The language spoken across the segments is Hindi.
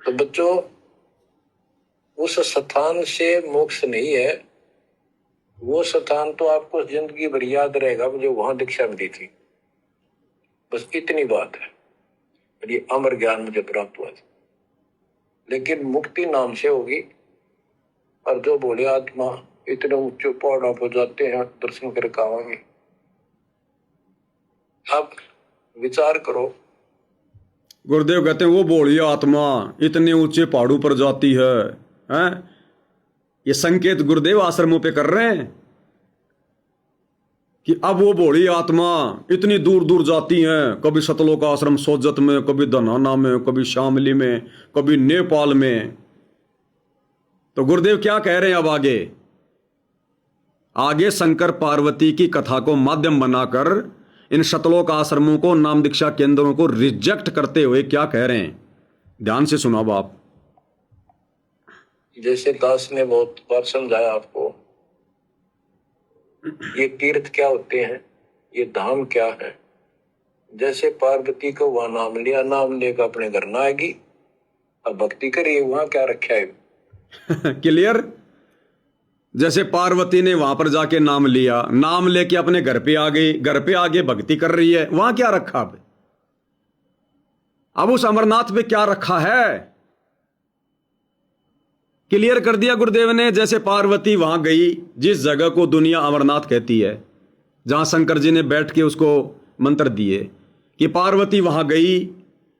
तो बच्चों, उस स्थान से मोक्ष नहीं है। वो स्थान तो आपको जिंदगी भर याद रहेगा जो वहां दीक्षा मिली थी। बस इतनी बात है। ये अमर ज्ञान मुझे प्राप्त हुआ था। लेकिन मुक्ति नाम से होगी। और जो बोले आत्मा इतने ऊंचे पहाड़ों पर जाते हैं दर्शन करके आवांगे। अब विचार करो। गुरुदेव कहते हैं वो बोली आत्मा इतने ऊंचे पहाड़ों पर जाती है, हैं? ये संकेत गुरुदेव आश्रमों पे कर रहे हैं कि अब वो बोली आत्मा इतनी दूर दूर जाती हैं, कभी सतलोक आश्रम सोजत में, कभी धनाना में, कभी शामली में, कभी नेपाल में। तो गुरुदेव क्या कह रहे हैं अब आगे? आगे शंकर पार्वती की कथा को माध्यम बनाकर इन सतलोक आश्रमों को, नाम दीक्षा केंद्रों को रिजेक्ट करते हुए क्या कह रहे हैं? ध्यान से सुना बाप। जैसे दास ने बहुत बार समझाया आपको, ये तीर्थ क्या होते हैं, ये धाम क्या है। जैसे पार्वती को वहां नाम लिया, नाम लेकर अपने घर ना आएगी। अब भक्ति करिए, वहां क्या रखा है। क्लियर? जैसे पार्वती ने वहां पर जाके नाम लिया, नाम लेके अपने घर पे आ गई, घर पे आगे भक्ति कर रही है, वहां क्या रखा? अब उस अमरनाथ पे क्या रखा है? क्लियर कर दिया गुरुदेव ने। जैसे पार्वती वहां गई, जिस जगह को दुनिया अमरनाथ कहती है, जहां शंकर जी ने बैठ के उसको मंत्र दिए कि पार्वती वहां गई,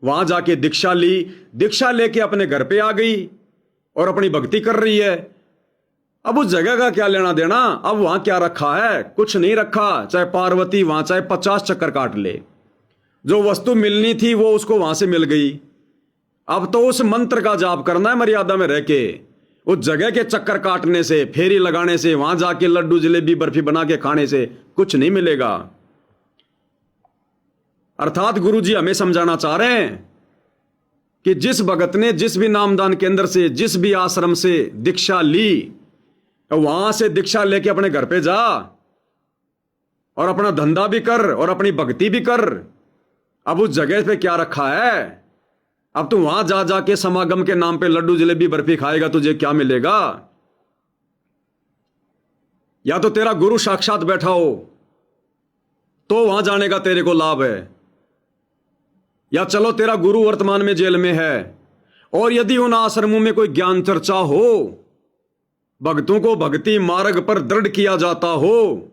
वहां जाके दीक्षा ली, दीक्षा लेके अपने घर पे आ गई और अपनी भक्ति कर रही है। अब उस जगह का क्या लेना देना? अब वहां क्या रखा है? कुछ नहीं रखा। चाहे पार्वती वहां चाहे 50 चक्कर काट ले, जो वस्तु मिलनी थी वो उसको वहां से मिल गई। अब तो उस मंत्र का जाप करना है मर्यादा में रह के। उस जगह के चक्कर काटने से, फेरी लगाने से, वहां जाके लड्डू जलेबी बर्फी बना के खाने से कुछ नहीं मिलेगा। अर्थात गुरुजी हमें समझाना चाह रहे हैं कि जिस भगत ने जिस भी नामदान केंद्र से, जिस भी आश्रम से दीक्षा ली, वहां से दीक्षा लेके अपने घर पे जा और अपना धंधा भी कर और अपनी भक्ति भी कर। अब उस जगह पे क्या रखा है? अब तू वहां जा जाके समागम के नाम पे लड्डू जलेबी बर्फी खाएगा, तुझे क्या मिलेगा? या तो तेरा गुरु साक्षात बैठा हो तो वहां जाने का तेरे को लाभ है, या चलो तेरा गुरु वर्तमान में जेल में है और यदि उन आश्रमों में कोई ज्ञान चर्चा हो, भक्तों को भक्ति मार्ग पर दृढ़ किया जाता हो,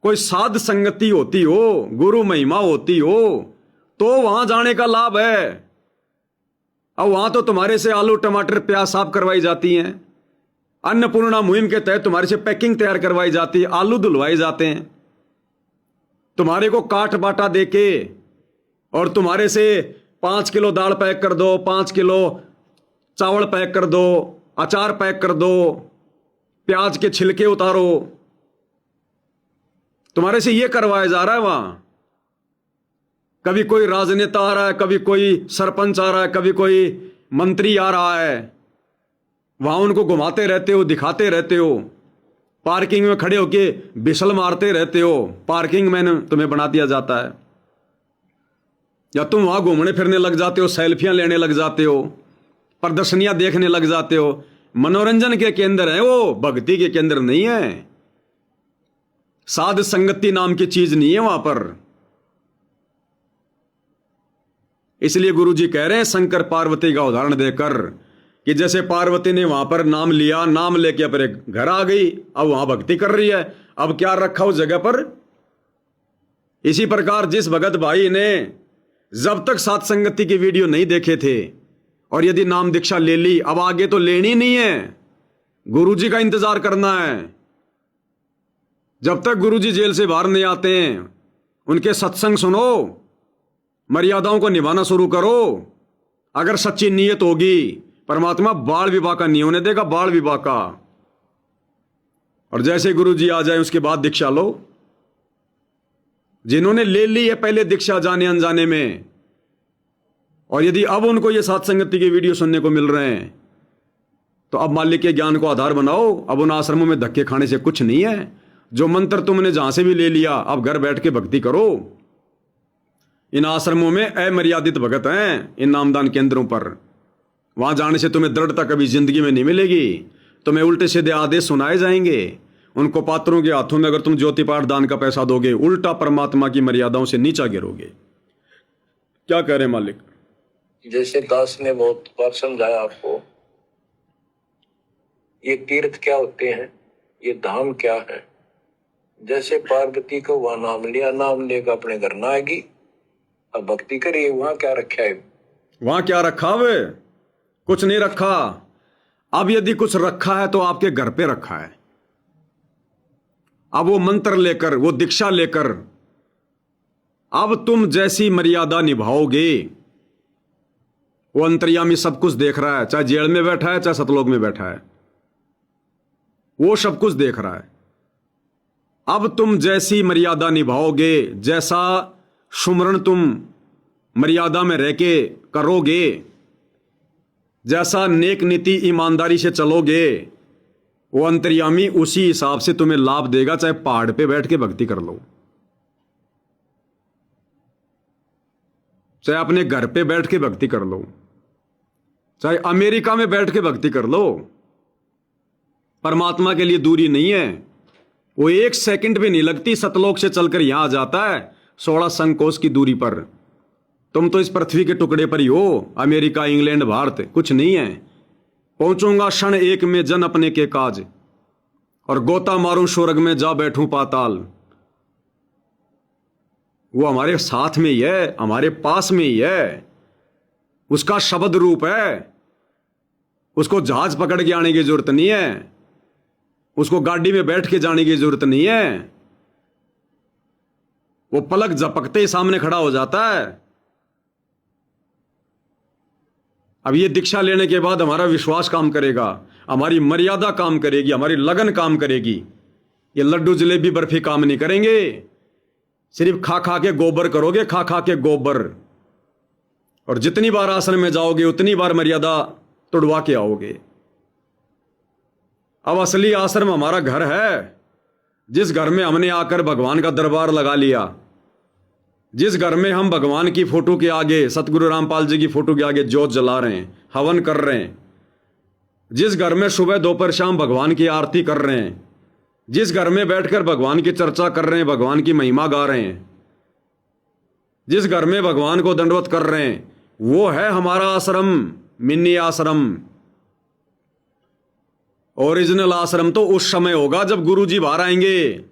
कोई साध संगति होती हो, गुरु महिमा होती हो, तो वहां जाने का लाभ है। अब वहां तो तुम्हारे से आलू टमाटर प्याज साफ करवाई जाती हैं, अन्नपूर्णा मुहिम के तहत तुम्हारे से पैकिंग तैयार करवाई जाती है, आलू धुलवाए जाते हैं, तुम्हारे को काट बाटा देके और तुम्हारे से 5 किलो दाल पैक कर दो, 5 किलो चावल पैक कर दो, अचार पैक कर दो, प्याज के छिलके उतारो, तुम्हारे से यह करवाया जा रहा है। वहां कभी कोई राजनेता आ रहा है, कभी कोई सरपंच आ रहा है, कभी कोई मंत्री आ रहा है, वहां उनको घुमाते रहते हो, दिखाते रहते हो, पार्किंग में खड़े होके बिसल मारते रहते हो, पार्किंग मैन तुम्हें बना दिया जाता है, या तुम वहां घूमने फिरने लग जाते हो, सेल्फियां लेने लग जाते हो, प्रदर्शनियां देखने लग जाते हो। मनोरंजन के केंद्र है वो, भक्ति के केंद्र नहीं है। साध संगति नाम की चीज नहीं है वहां पर। इसलिए गुरुजी कह रहे हैं शंकर पार्वती का उदाहरण देकर कि जैसे पार्वती ने वहां पर नाम लिया, नाम लेके अपने घर आ गई, अब वहां भक्ति कर रही है, अब क्या रखा उस जगह पर? इसी प्रकार जिस भगत भाई ने जब तक सात संगति की वीडियो नहीं देखे थे और यदि नाम दीक्षा ले ली, अब आगे तो लेनी नहीं है, गुरुजी का इंतजार करना है। जब तक गुरुजी जेल से बाहर नहीं आते हैं, उनके सत्संग सुनो, मर्यादाओं को निभाना शुरू करो। अगर सच्ची नीयत होगी, परमात्मा बाल विवाह का नहीं होने देगा, बाल विवाह का। और जैसे गुरुजी आ जाए उसके बाद दीक्षा लो। जिन्होंने ले ली है पहले दीक्षा जाने अनजाने में, और यदि अब उनको ये सात संगति के वीडियो सुनने को मिल रहे हैं, तो अब मालिक के ज्ञान को आधार बनाओ। अब उन आश्रमों में धक्के खाने से कुछ नहीं है। जो मंत्र तुमने जहां से भी ले लिया, अब घर बैठ के भक्ति करो। इन आश्रमों में अमर्यादित भगत हैं, इन नामदान केंद्रों पर। वहां जाने से तुम्हें दृढ़ता कभी जिंदगी में नहीं मिलेगी। तुम्हें उल्टे सीधे आदेश सुनाए जाएंगे। उनको पात्रों के हाथों में अगर तुम ज्योति पाठ दान का पैसा दोगे, उल्टा परमात्मा की मर्यादाओं से नीचा गिरोगे। क्या कह रहे मालिक? जैसे दास ने बहुत बार समझाया आपको, ये तीर्थ क्या होते हैं, ये धाम क्या है। जैसे पार्वती को वहां नाम लिया, नाम लेकर अपने घर ना आएगी, अब भक्ति करिए। वहां क्या रखा है? वहां क्या रखा वे? कुछ नहीं रखा। अब यदि कुछ रखा है तो आपके घर पे रखा है। अब वो मंत्र लेकर, वो दीक्षा लेकर अब तुम जैसी मर्यादा निभाओगे, वो अंतर्यामी सब कुछ देख रहा है, चाहे जेल में बैठा है चाहे सतलोक में बैठा है, वो सब कुछ देख रहा है। अब तुम जैसी मर्यादा निभाओगे, जैसा सुमरण तुम मर्यादा में रह के करोगे, जैसा नेक नीति ईमानदारी से चलोगे, वो अंतर्यामी उसी हिसाब से तुम्हें लाभ देगा। चाहे पहाड़ पे बैठ के भक्ति कर लो, चाहे अपने घर पे बैठ के भक्ति कर लो, चाहे अमेरिका में बैठ के भक्ति कर लो, परमात्मा के लिए दूरी नहीं है। वो 1 सेकंड भी नहीं लगती, सतलोक से चलकर यहां आ जाता है 16 संकोश की दूरी पर। तुम तो इस पृथ्वी के टुकड़े पर ही हो। अमेरिका, इंग्लैंड, भारत कुछ नहीं है। पहुंचूंगा क्षण एक में जन अपने के काज, और गोता मारूं स्वर्ग में जा बैठूं पाताल। वो हमारे साथ में ही है, हमारे पास में ही है। उसका शब्द रूप है। उसको जहाज पकड़ के आने की जरूरत नहीं है, उसको गाड़ी में बैठ के जाने की जरूरत नहीं है। वो पलक झपकते ही सामने खड़ा हो जाता है। अब ये दीक्षा लेने के बाद हमारा विश्वास काम करेगा, हमारी मर्यादा काम करेगी, हमारी लगन काम करेगी। ये लड्डू जलेबी बर्फी काम नहीं करेंगे। सिर्फ खा खा के गोबर करोगे, खा खा के गोबर। और जितनी बार आश्रम में जाओगे उतनी बार मर्यादा तोड़वा के आओगे। अब असली आश्रम हमारा घर है, जिस घर में हमने आकर भगवान का दरबार लगा लिया, जिस घर में हम भगवान की फोटो के आगे, सतगुरु रामपाल जी की फोटो के आगे जोत जला रहे हैं, हवन कर रहे हैं, जिस घर में सुबह दोपहर शाम भगवान की आरती कर रहे हैं, जिस घर में बैठकर भगवान की चर्चा कर रहे हैं, भगवान की महिमा गा रहे हैं, जिस घर में भगवान को दंडवत कर रहे हैं, वो है हमारा आश्रम, मिनी आश्रम। ओरिजिनल आश्रम तो उस समय होगा जब गुरुजी बाहर आएंगे।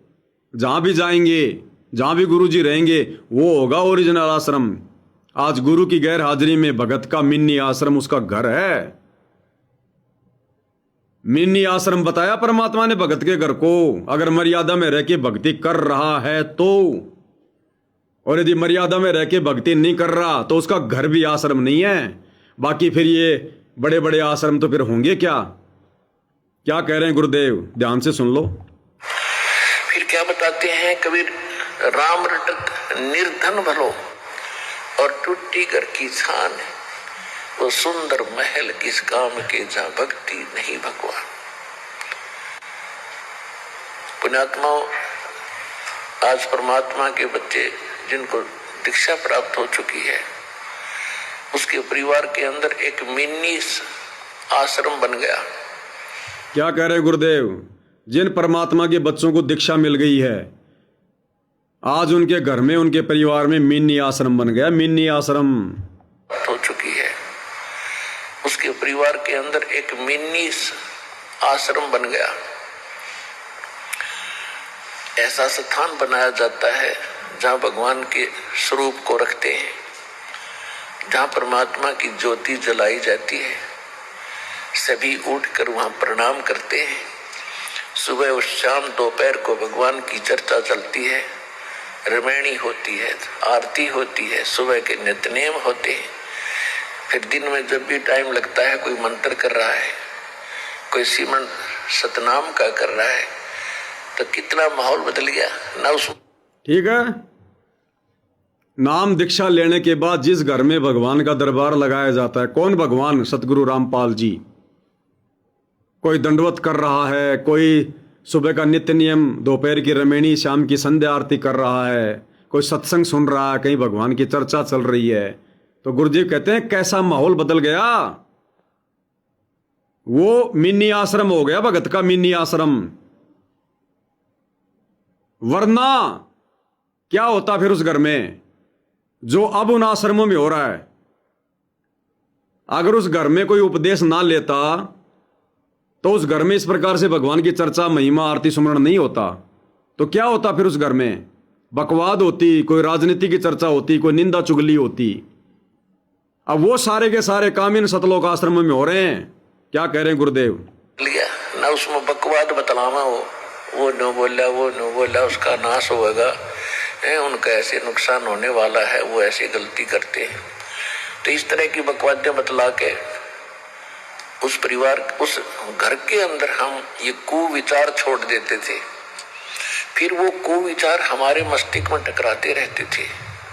जहां भी जाएंगे, जहां भी गुरुजी रहेंगे, वो होगा ओरिजिनल आश्रम। आज गुरु की गैर हाजिरी में भगत का मिनी आश्रम उसका घर है। मिनी आश्रम बताया परमात्मा ने भगत के घर को, अगर मर्यादा में रह के भक्ति कर रहा है तो। और यदि मर्यादा में रह के भक्ति नहीं कर रहा तो उसका घर भी आश्रम नहीं है। बाकी फिर ये बड़े बड़े आश्रम तो फिर होंगे क्या? क्या कह रहे हैं गुरुदेव, ध्यान से सुन लो। फिर क्या बताते हैं कबीर, राम रटत निर्धन भलो और टूटी घर की छान, वो सुंदर महल किस काम के जहां भक्ति नहीं भगवान। पुण्यात्माओं, आज परमात्मा के बच्चे जिनको दीक्षा प्राप्त हो चुकी है, उसके परिवार के अंदर एक मिनी आश्रम बन गया। क्या कह रहे गुरुदेव? जिन परमात्मा के बच्चों को दीक्षा मिल गई है, आज उनके घर में, उनके परिवार में मिनी आश्रम बन गया। मिनी आश्रम हो चुकी है, उसके परिवार के अंदर एक मिनी आश्रम बन गया। ऐसा स्थान बनाया जाता है जहां भगवान के स्वरूप को रखते हैं, जहां परमात्मा की ज्योति जलाई जाती है। सभी उठकर वहां प्रणाम करते हैं। सुबह और शाम दोपहर को भगवान की चर्चा चलती है, रमैणी होती है, आरती होती है, सुबह के नित्यनेम होते हैं। फिर दिन में जब भी टाइम लगता है, कोई मंत्र कर रहा है, कोई सिमरन सतनाम का कर रहा है, तो कितना माहौल बदल गया ना उस। ठीक है। नाम दीक्षा लेने के बाद जिस घर में भगवान का दरबार लगाया जाता है, कौन भगवान? सतगुरु रामपाल जी। कोई दंडवत कर रहा है, कोई सुबह का नित्य नियम, दोपहर की रमैनी, शाम की संध्या आरती कर रहा है, कोई सत्संग सुन रहा है, कहीं भगवान की चर्चा चल रही है। तो गुरुजी कहते हैं कैसा माहौल बदल गया। वो मिनी आश्रम हो गया, भगत का मिनी आश्रम। वरना क्या होता फिर उस घर में जो अब उन आश्रमों में हो रहा है? अगर उस घर में कोई उपदेश ना लेता तो उस घर में इस प्रकार से भगवान की चर्चा, महिमा, आरती, सुमरण नहीं होता। तो क्या होता फिर उस घर में? बकवाद होती, कोई राजनीति की चर्चा होती, कोई निंदा चुगली होती। अब वो सारे के सारे काम इन सतलोक आश्रम में हो रहे हैं। क्या कह रहे हैं गुरुदेव? लिया ना उसमें बकवाद बतलावा हो, वो न बोला, वो न बोला, उसका नाश होगा, उनका ऐसे नुकसान होने वाला है, वो ऐसी गलती करते हैं। तो इस तरह की बकवादें बतला के उस परिवार, उस घर के अंदर हम ये कुविचार छोड़ देते थे। फिर वो कुविचार हमारे मस्तिष्क में टकराते रहते थे,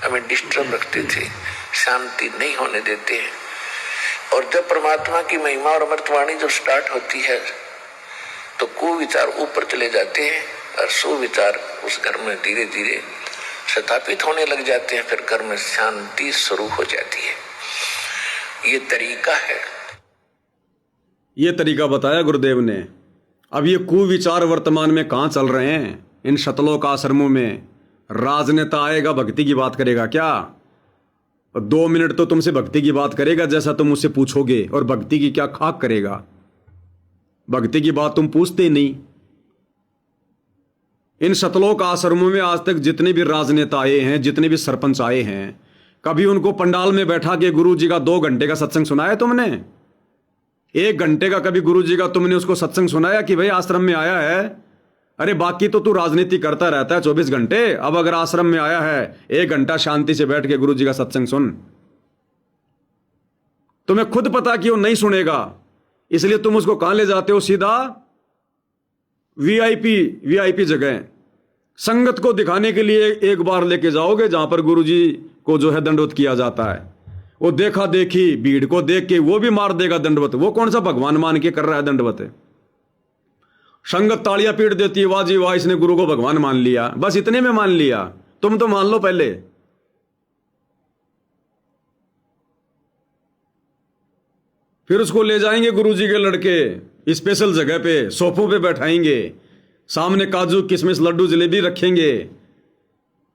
हमें डिस्टर्ब रखते थे, शांति नहीं होने देते हैं। और जब परमात्मा की महिमा और अमृतवाणी जब स्टार्ट होती है तो कुविचार ऊपर चले जाते हैं और सुविचार उस घर में धीरे धीरे स्थापित होने लग जाते हैं। फिर घर में शांति शुरू हो जाती है। ये तरीका है, ये तरीका बताया गुरुदेव ने। अब ये कुविचार वर्तमान में कहाँ चल रहे हैं? इन शतलोक आश्रमों में। राजनेता आएगा, भक्ति की बात करेगा क्या? 2 मिनट तो तुमसे भक्ति की बात करेगा जैसा तुम उससे पूछोगे, और भक्ति की क्या खाक करेगा? भक्ति की बात तुम पूछते ही नहीं। इन शतलोक आश्रमों में आज तक जितने भी राजनेता आए हैं, जितने भी सरपंच आए हैं, कभी उनको पंडाल में बैठा के गुरु जी का 2 घंटे का सत्संग सुनाया तुमने? 1 घंटे का कभी गुरु जी का तुमने उसको सत्संग सुनाया कि भाई आश्रम में आया है? अरे बाकी तो तू राजनीति करता रहता है 24 घंटे। अब अगर आश्रम में आया है, 1 घंटा शांति से बैठ के गुरु जी का सत्संग सुन। तुम्हें खुद पता कि वो नहीं सुनेगा, इसलिए तुम उसको कहां ले जाते हो? सीधा वीआईपी जगह, संगत को दिखाने के लिए एक बार लेके जाओगे जहां पर गुरु जी को जो है दंडवत किया जाता है। वो देखा देखी भीड़ को देख के वो भी मार देगा दंडवत। वो कौन सा भगवान मान के कर रहा है दंडवत? संगत तालियां पीट देती है, वाह जी वाह, इसने गुरु को भगवान मान लिया। बस इतने में मान लिया? तुम तो मान लो पहले। फिर उसको ले जाएंगे गुरु जी के लड़के स्पेशल जगह पे, सोफों पे बैठाएंगे, सामने काजू किशमिश लड्डू जलेबी रखेंगे,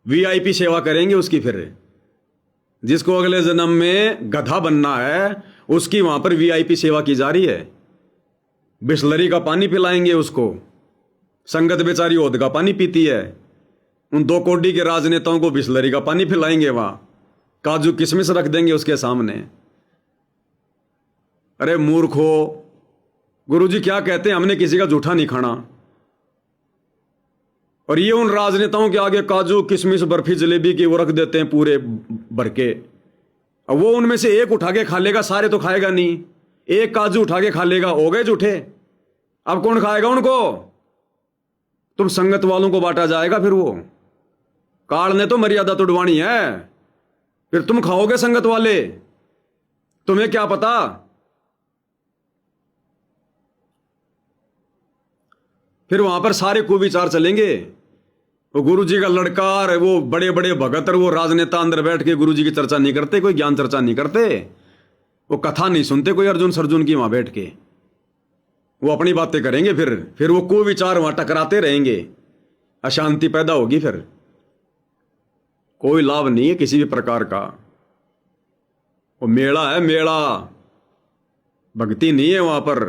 वीआईपी सेवा करेंगे उसकी। फिर जिसको अगले जन्म में गधा बनना है उसकी वहां पर वीआईपी सेवा की जा रही है। बिस्लरी का पानी पिलाएंगे उसको। संगत बेचारी ओद का पानी पीती है, उन 2 कोडी के राजनेताओं को बिस्लरी का पानी पिलाएंगे, वहां काजू किशमिश रख देंगे उसके सामने। अरे मूर्खो, गुरुजी क्या कहते हैं? हमने किसी का जूठा नहीं खाना। और ये उन राजनेताओं के आगे काजू किशमिश बर्फी जलेबी की वो रख देते हैं पूरे भर के। अब वो उनमें से एक उठा के खा लेगा, सारे तो खाएगा नहीं। एक काजू उठा के खा लेगा, हो गए जूठे। अब कौन खाएगा उनको? तुम संगत वालों को बांटा जाएगा। फिर वो काल ने तो मर्यादा तुड़वानी है, फिर तुम खाओगे संगत वाले। तुम्हें क्या पता? फिर वहां पर सारे कुविचार चलेंगे। वो गुरु जी का लड़का और वो बड़े बड़े भगत और वो राजनेता अंदर बैठ के गुरु जी की चर्चा नहीं करते, कोई ज्ञान चर्चा नहीं करते, वो कथा नहीं सुनते कोई अर्जुन सरजुन की। वहां बैठ के वो अपनी बातें करेंगे। फिर वो कुविचार वहां टकराते रहेंगे, अशांति पैदा होगी। फिर कोई लाभ नहीं है किसी भी प्रकार का। वो मेला है, मेला, भक्ति नहीं है वहां पर।